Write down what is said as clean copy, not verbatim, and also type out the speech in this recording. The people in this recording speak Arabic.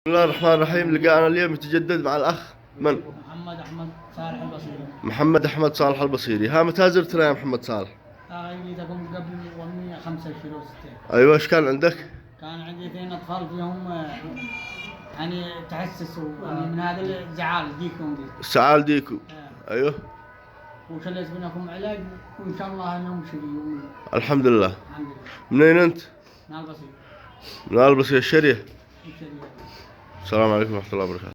بسم الله الرحمن الرحيم. لقاءنا اليوم يتجدد مع الأخ من؟ محمد أحمد صالح البصيري. محمد أحمد صالح البصيري. ها متى زرتنا يا محمد صالح؟ اللي تقوم قبل 125 و60. أيوة، إيش كان عندك؟ كان عندي 2 أطفال فيهم يعني تحسسوا يعني من هذا الزعال ديكم دي. سعال ديكو. أيوة. وشلت بينكم علاج وإن شاء الله أنهم شريوا. الحمد لله. الحمد لله. منين أنت؟ من البصير. من البصير الشرية. الشريعة. السلام عليكم ورحمة الله وبركاته.